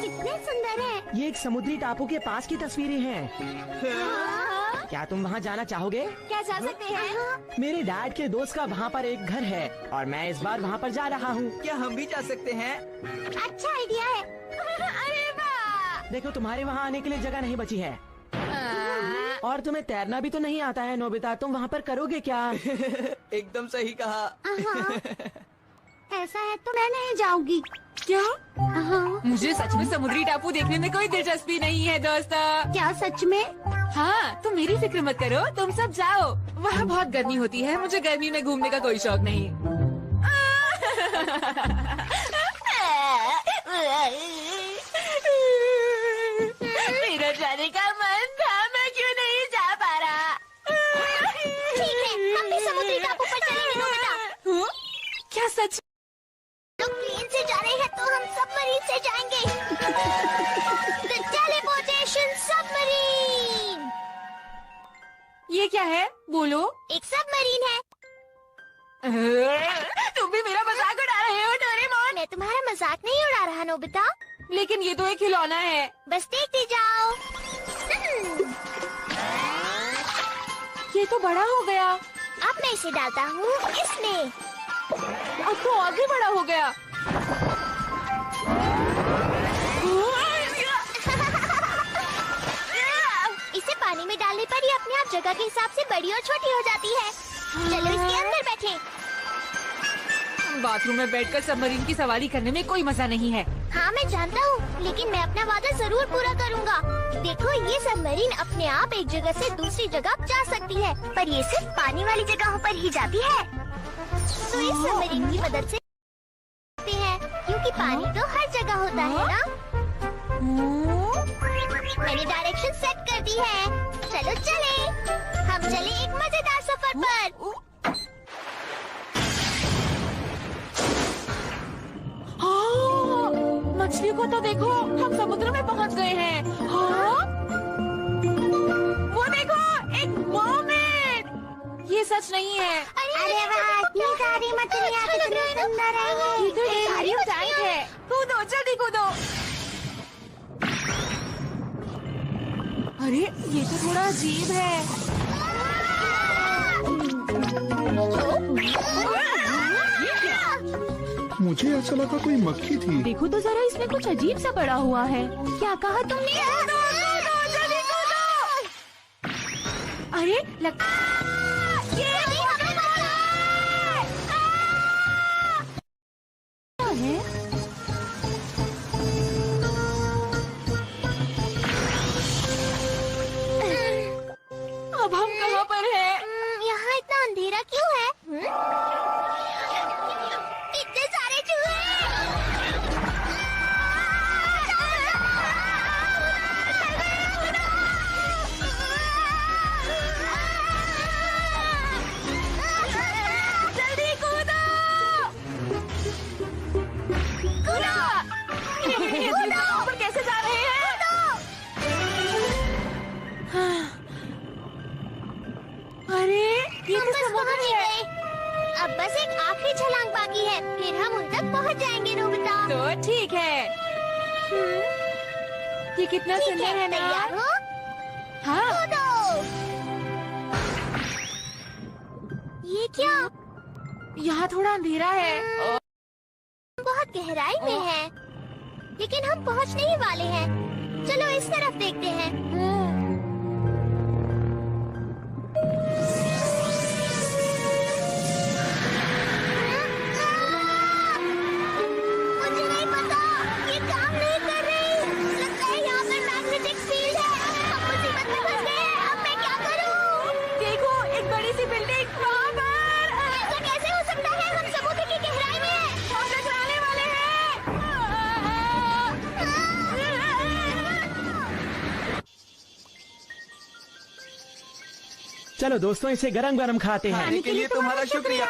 कितने सुंदर है। ये एक समुद्री टापू के पास की तस्वीरें हैं। क्या तुम वहाँ जाना चाहोगे? क्या जा सकते हैं? मेरे डैड के दोस्त का वहाँ पर एक घर है और मैं इस बार वहाँ पर जा रहा हूँ। क्या हम भी जा सकते हैं? अच्छा आइडिया है। अरे वाह! देखो तुम्हारे वहाँ आने के लिए जगह नहीं बची है। और तुम्हें तैरना भी तो नहीं आता है नोबिता, तुम वहाँ पर करोगे क्या? एकदम सही कहा। ऐसा है तो मैं नहीं जाऊंगी। क्या? मुझे सच में समुद्री टापू देखने में कोई दिलचस्पी नहीं है दोस्तों। क्या सच में? हाँ, तुम मेरी फिक्र मत करो, तुम सब जाओ। वहाँ बहुत गर्मी होती है, मुझे गर्मी में घूमने का कोई शौक नहीं। मेरा जाने का मन था, मैं क्यों नहीं जा पा रहा? ठीक है, हम भी समुद्री टापू पर चलेंगे नोबिता। क्या सच? लोग प्लेन से जा रहे हैं तो हम सबमरीन से जाएंगे। The teleportation submarine। ये क्या है? बोलो। एक सबमरीन है। तुम भी मेरा मजाक उड़ा रहे हो डोरेमोन। मैं तुम्हारा मजाक नहीं उड़ा रहा नोबिता, लेकिन ये तो एक खिलौना है। बस देखते जाओ। ये तो बड़ा हो गया। अब मैं इसे डालता हूँ इसमें। अब तो और भी बड़ा हो गया। इसे पानी में डालने पर ये अपने आप जगह के हिसाब से बड़ी और छोटी हो जाती है। चलो इसके अंदर बैठे। बाथरूम में बैठकर सबमरीन की सवारी करने में कोई मजा नहीं है। हाँ मैं जानता हूँ, लेकिन मैं अपना वादा जरूर पूरा करूँगा। देखो ये सबमरीन अपने आप एक जगह से दूसरी जगह जा सकती है, पर ये सिर्फ पानी वाली जगहों पर ही जाती है। तो इस सबमरीन की मदद से सकते हैं, क्योंकि पानी तो हर जगह होता है ना। मैंने डायरेक्शन सेट कर दी है। चलो चले, हम चले एक मजेदार सफर पर। मछली को तो देखो, हम समुद्र में पहुंच गए हैं। वो देखो, एक मर्मेड। ये सच नहीं है। अरे वाह, इतनी सारी मछलियाँ, कितनी सुंदर है ये तो एक टैंक है। कूदो, जल्दी कूदो। अरे ये तो थोड़ा अजीब है। मुझे ऐसा लगा कोई मक्खी थी। देखो तो जरा, इसमें कुछ अजीब सा पड़ा हुआ है। क्या कहा तुमने? जल्दी कूदो। अरे लगता है अब हम कहाँ पर हैं? यहाँ इतना अंधेरा क्यों है? इतने सारे चूहे। जल्दी कूदो। कूदो। ऊपर कैसे जा रहे हैं? अरे ये तो समुद्र है। अब बस एक आखिरी छलांग बाकी है, फिर हम उन तक पहुँच जाएंगे नोबिता। तो ठीक है। ये कितना ठीक सुंदर है ना? तैयार हो? हाँ। कूदो। ये क्या? यहाँ थोड़ा अंधेरा है। बहुत गहराई में है, लेकिन हम पहुँचने ही वाले हैं। चलो इस तरफ देखते हैं। मुझे नहीं पता, ये काम नहीं कर रही। लगता है यहाँ पर मैग्नेटिक फील्ड है। हम मुसीबत में फंस गए हैं। अब मैं क्या करूँ? देखो, एक बड़ी सी बिल्डिंग वहाँ पर। ऐसा कैसे हो सकता है? हम समुद्र की गहराई में हैं। हम टकराने वाले हैं। चलो दोस्तों, इसे गरम गरम खाते हैं। आने के लिए तुम्हारा शुक्रिया।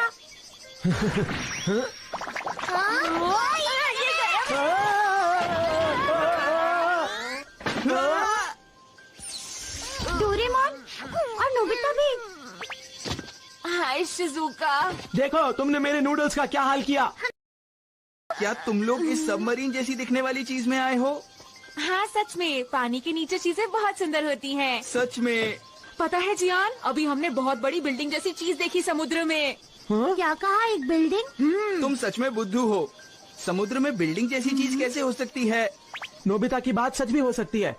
डोरेमोन और नोबिता भी। Hi Shizuka. देखो तुमने मेरे नूडल्स का क्या हाल किया। क्या तुम लोग इस सबमरीन जैसी दिखने वाली चीज में आए हो? हाँ सच में पानी के नीचे चीजें बहुत सुंदर होती हैं। सच में। पता है जियान, अभी हमने बहुत बड़ी बिल्डिंग जैसी चीज देखी समुद्र में। हाँ? क्या कहा, एक बिल्डिंग? तुम सच में बुद्धू हो। समुद्र में बिल्डिंग जैसी चीज कैसे हो सकती है? नोबिता की बात सच भी हो सकती है।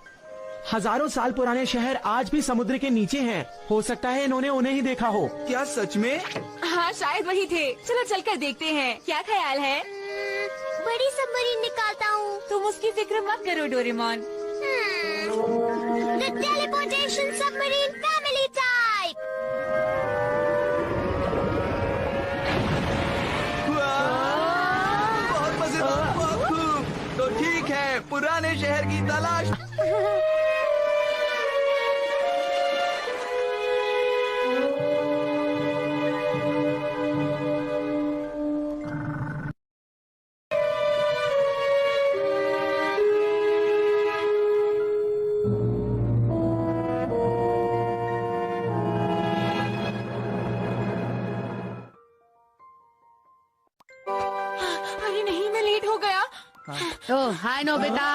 हजारों साल पुराने शहर आज भी समुद्र के नीचे हैं। हो सकता है इन्होंने उन्हें ही देखा हो। क्या सच में? हाँ शायद वही थे। चलो चलकर देखते हैं, क्या ख्याल है? बड़ी सबमरीन निकालता हूँ। तुम उसकी फिक्र मत करो Doraemon. The teleportation submarine family type. बहुत मजेदार, बहुत खूब। तो ठीक है, पुराने शहर की तलाश। अरे नहीं, मैं लेट हो गया। ओह हाय नोबिता।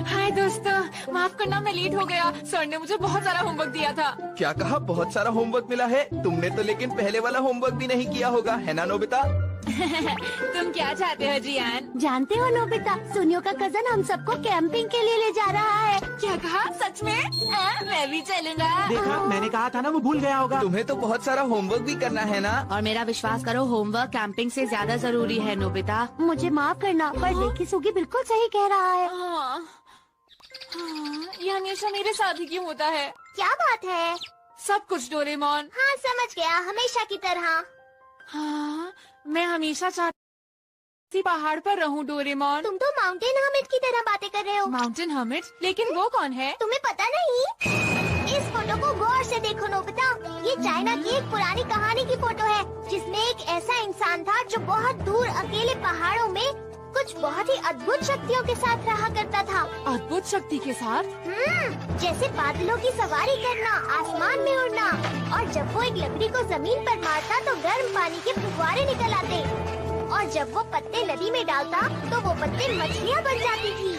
हाय दोस्तों, माफ करना मैं लेट हो गया। सर ने मुझे बहुत सारा होमवर्क दिया था। क्या कहा? बहुत सारा होमवर्क मिला है? तुमने तो लेकिन पहले वाला होमवर्क भी नहीं किया होगा, है ना नोबिता? तुम क्या चाहते हो जियान? जानते हो नोबिता, सोनियो का कजन हम सबको कैंपिंग के लिए ले जा रहा है। क्या कहा? सच में? मैं भी चलूंगा। देखा, मैंने कहा था ना वो भूल गया होगा। तुम्हें तो बहुत सारा होमवर्क भी करना है ना? और मेरा विश्वास करो, होमवर्क कैंपिंग से ज्यादा जरूरी है नोबिता। मुझे माफ करना, पर देखी सुगी बिल्कुल सही कह रहा है। हाँ, ये हमेशा मेरे साथ ही क्यों होता है? क्या बात है? सब कुछ डोरेमोन। हाँ समझ गया, हमेशा की तरह। हाँ, मैं हमेशा चाहती पहाड़ पर रहूं डोरेमोन। तुम तो माउंटेन हर्मिट की तरह बातें कर रहे हो। Mountain hermit? लेकिन वो कौन है? तुम्हें पता नहीं? इस फोटो को गौर से देखो नोबिता, ये चाइना की एक पुरानी कहानी की फोटो है, जिसमें एक ऐसा इंसान था जो बहुत दूर अकेले पहाड़ों में कुछ बहुत ही अद्भुत शक्तियों के साथ रहा करता था। अद्भुत शक्ति के साथ? जैसे बादलों की सवारी करना, आसमान में उड़ना, और जब वो एक लकड़ी को जमीन पर मारता तो गर्म पानी के फुव्वारे निकल आते, और जब वो पत्ते नदी में डालता तो वो पत्ते मछलियाँ बन जाती थी।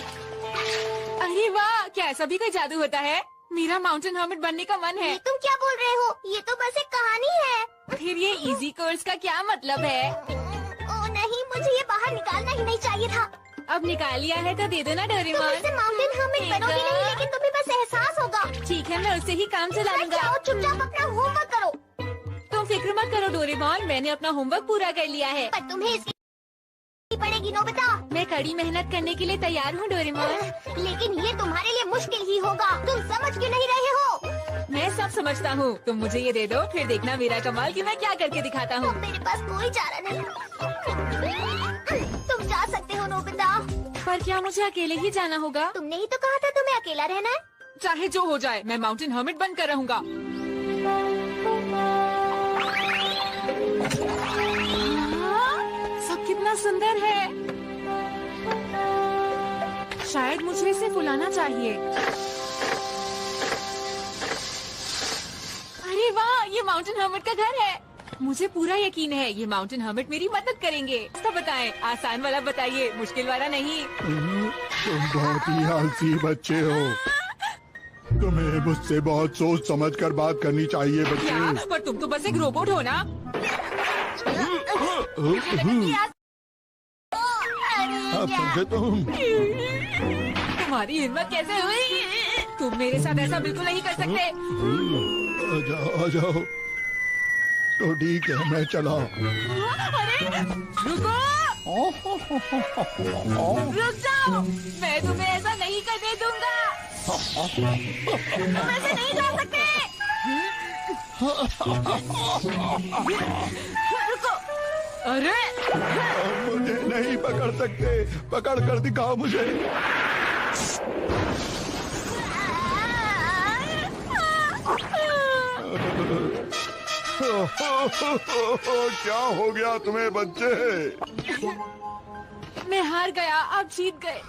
अरे वाह, क्या ऐसा भी कोई जादू होता है? मेरा माउंटेन हर्मिट बनने का मन है। ये तुम क्या बोल रहे हो? ये तो बस एक कहानी है। फिर ये इजी कोर्स का क्या मतलब है? ओ नहीं, मुझे ये बाहर निकालना ही नहीं चाहिए था। अब निकाल लिया है तो दे दो ना तुम डोरेमोन। इससे माउंटेन हर्मिट बनोगी नहीं, लेकिन तुम्हें बस एहसास होगा। ठीक है, मैं उससे ही काम चला लूंगा। जाओ, चुपचाप अपना होमवर्क करो। तुम फिक्र मत करो डोरेमोन, मैंने अपना होमवर्क पूरा कर लिया है। पर तुम्हें इसकी पड़ेगी नोबिता। मैं कड़ी मेहनत करने के लिए तैयार हूँ डोरेमोन। लेकिन ये तुम्हारे लिए मुश्किल ही होगा। तुम समझ क्यों नहीं रहे हो? मैं सब समझता हूँ। तुम मुझे ये दे दो, फिर देखना मेरा कमाल कि मैं क्या करके दिखाता हूँ। अब मेरे पास कोई चारा नहीं। तुम जा सकते हो नोबिता। पर क्या मुझे अकेले ही जाना होगा? तुमने ही तो कहा था तुम्हें अकेला रहना है। चाहे जो हो जाए, मैं माउंटेन हर्मिट बनकर रहूंगा। सब कितना सुंदर है। शायद मुझे इसे फुलाना चाहिए। अरे वाह, ये माउंटेन हर्मिट का घर है। मुझे पूरा यकीन है ये माउंटेन हर्मिट मेरी मदद करेंगे। तो बताएं, आसान वाला बताइए, मुश्किल वाला नहीं। तुम बहुत ही आलसी बच्चे हो। तुम्हें मुझसे बहुत सोच समझ कर बात करनी चाहिए बच्चे। क्या? पर तुम तो बस एक रोबोट हो ना। अब समझे तुम? तुम्हारी हिम्मत कैसे हुई? तुम मेरे साथ ऐसा बिल्कुल नहीं कर सकते। आ जाओ, आ जाओ। तो ठीक है, मैं चला। अरे रुको, रुक जाओ, मैं तुम्हें ऐसा नहीं करने दूंगा। तुम ऐसे नहीं जा सकते। रुको। अरे मुझे नहीं पकड़ सकते। पकड़ कर दिखाओ मुझे। क्या हो गया तुम्हें बच्चे? मैं हार गया, आप जीत गए।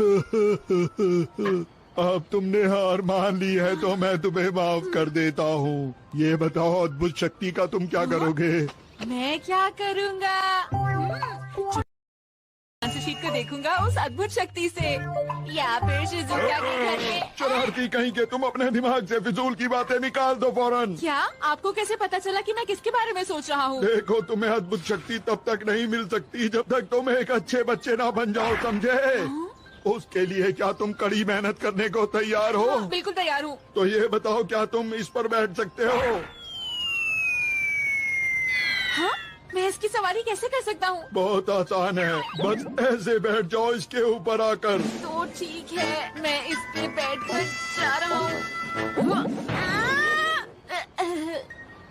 अब तुमने हार मान ली है तो मैं तुम्हें माफ कर देता हूँ। ये बताओ, अद्भुत शक्ति का तुम क्या करोगे? मैं क्या करूँगा? मास्टरशीट को देखूंगा उस अद्भुत शक्ति से, या फिर शिजुका के घर में। शरारती कहीं के, तुम अपने दिमाग से फिजूल की बातें निकाल दो फौरन। क्या आपको कैसे पता चला कि मैं किसके बारे में सोच रहा हूँ? देखो, तुम्हें अद्भुत शक्ति तब तक नहीं मिल सकती जब तक तुम एक अच्छे बच्चे ना बन जाओ, समझे? उसके लिए क्या तुम कड़ी मेहनत करने को तैयार हो? बिल्कुल तैयार हूँ। तो ये बताओ, क्या तुम इस पर बैठ सकते हो? हाँ, मैं इसकी सवारी कैसे कर सकता हूँ? बहुत आसान है, बस ऐसे बैठ जाओ इसके ऊपर आकर। तो ठीक है, मैं इस पे बैठ कर जा रहा हूँ।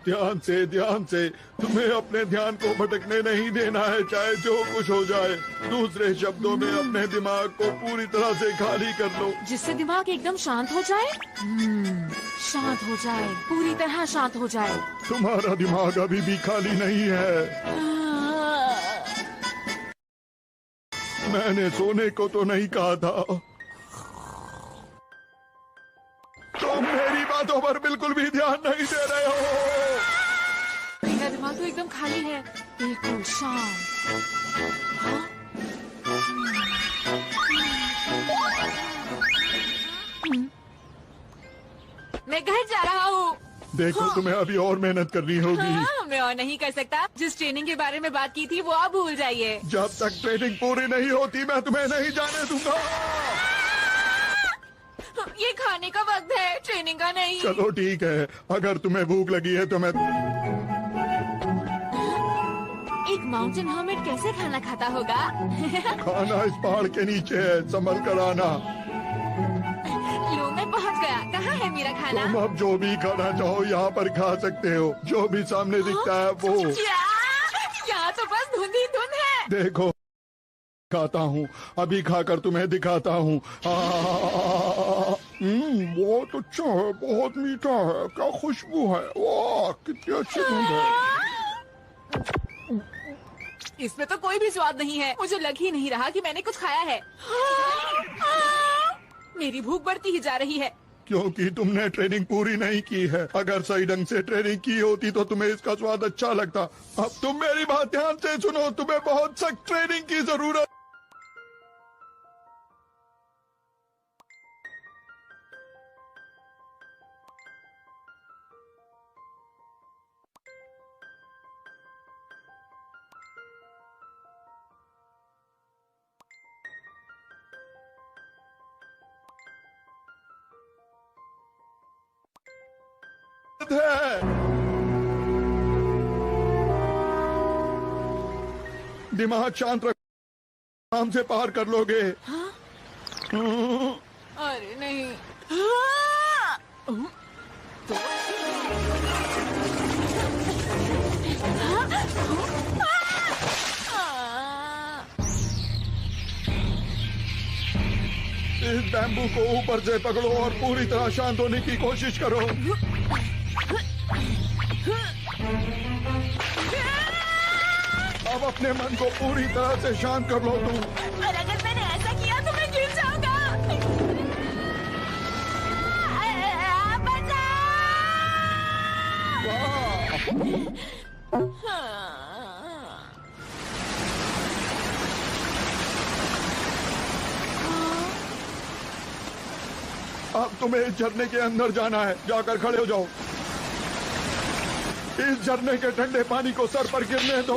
ध्यान से तुम्हें अपने ध्यान को भटकने नहीं देना है, चाहे जो कुछ हो जाए। दूसरे शब्दों में अपने दिमाग को पूरी तरह से खाली कर लो। जिससे दिमाग एकदम शांत हो जाए। शांत हो जाए, पूरी तरह शांत हो जाए। तुम्हारा दिमाग अभी भी खाली नहीं है। मैंने सोने को तो नहीं कहा था। तुम मेरी बातों पर बिल्कुल भी ध्यान नहीं दे रहे हो। मेरा दिमाग तो एकदम खाली है, बिल्कुल शांत। हाँ? मैं घर जा रहा हूँ। देखो, तुम्हें अभी और मेहनत करनी होगी। हाँ, मैं और नहीं कर सकता। जिस ट्रेनिंग के बारे में बात की थी वो आप भूल जाइए। जब तक ट्रेनिंग पूरी नहीं होती मैं तुम्हें नहीं जाने दूंगा। ये खाने का वक्त है, ट्रेनिंग का नहीं। चलो ठीक है, अगर तुम्हें भूख लगी है तो मैं। एक माउंटेन हर्मिट कैसे खाना खाता होगा? खाना इस पहाड़ के नीचे है, संभल कर आना। लो, मैं पहुंच गया। कहाँ है मेरा खाना? तुम अब जो भी खाना चाहो यहाँ पर खा सकते हो, जो भी सामने दिखता है वो। यहाँ तो बस धुंध ही धुंध है। देखो, खाता हूँ, अभी खाकर तुम्हें दिखाता हूँ। बहुत अच्छा है, बहुत मीठा है, क्या खुशबू है, वाह कितनी अच्छी धुंध है। इसमें तो कोई भी स्वाद नहीं है। मुझे लग ही नहीं रहा कि मैंने कुछ खाया है। मेरी भूख बढ़ती ही जा रही है। क्योंकि तुमने ट्रेनिंग पूरी नहीं की है। अगर सही ढंग से ट्रेनिंग की होती तो तुम्हें इसका स्वाद अच्छा लगता। अब तुम मेरी बात ध्यान से सुनो, तुम्हें बहुत सख्त ट्रेनिंग की जरूरत। है दिमाग शांत रख, आराम से पार कर लोगे। हाँ? अरे नहीं। इस बैम्बू को ऊपर से पकड़ो और पूरी तरह शांत होने की कोशिश करो। अब अपने मन को पूरी तरह से शांत कर लो तुम। और अगर मैंने ऐसा किया तो मैं गिर जाऊंगा। अब तुम्हें इस झरने के अंदर जाना है, जाकर खड़े हो जाओ। इस झरने के ठंडे पानी को सर पर गिरने दो।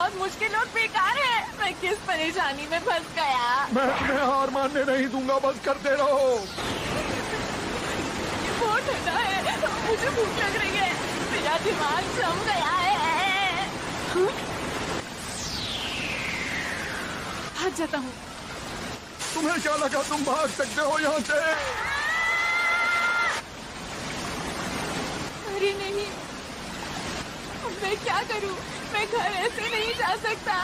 बहुत मुश्किल और बेकार है। मैं किस परेशानी में फंस गया। मैं हार मानने नहीं दूंगा, बस करते रहो। बहुत ठंडा है, मुझे भूख लग रही है। मेरा दिमाग जम गया है। भाग जाता हूँ। तुम्हें क्या लगा तुम भाग सकते हो यहाँ से? अरे नहीं, मैं क्या करूँ? मैं घर ऐसे नहीं जा सकता।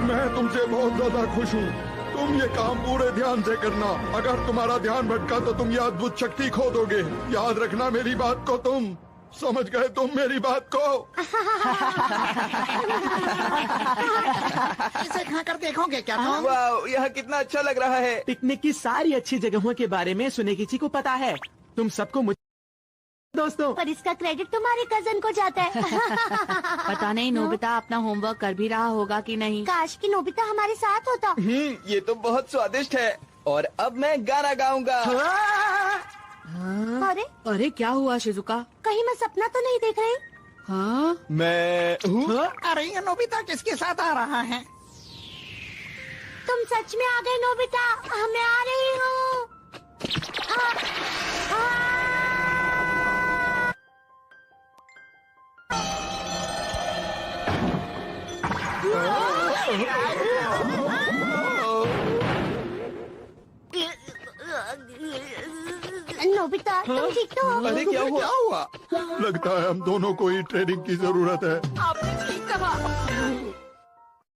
मैं तुमसे बहुत ज्यादा खुश हूँ। तुम ये काम पूरे ध्यान से करना। अगर तुम्हारा ध्यान भटका तो तुम ये अद्भुत शक्ति खो दोगे। याद रखना मेरी बात को। तुम समझ गए? तुम मेरी बात को। इसे खाकर देखोगे क्या तुम? वाह, यह कितना अच्छा लग रहा है। पिकनिक की सारी अच्छी जगहों के बारे में सुनेगिची को पता है। तुम सबको मुझे दोस्तों। पर इसका क्रेडिट तुम्हारे कजन को जाता है। पता नहीं नोबिता अपना होमवर्क कर भी रहा होगा कि नहीं। काश कि नोबिता हमारे साथ होता। ये तो बहुत स्वादिष्ट है। और अब मैं गाना गाऊंगा। अरे अरे क्या हुआ शिजुका? कहीं मैं सपना तो नहीं देख रही? हाँ मैं हूँ। अरे ये नोबिता किसके साथ आ रहा है? तुम सच में आ गए नोबिता, मैं आ रही हूँ। नोबिता तुम ठीक तो हो? अरे क्या हुआ? लगता है हम दोनों को ही ट्रेनिंग की जरूरत है। आपने ठीक कहा।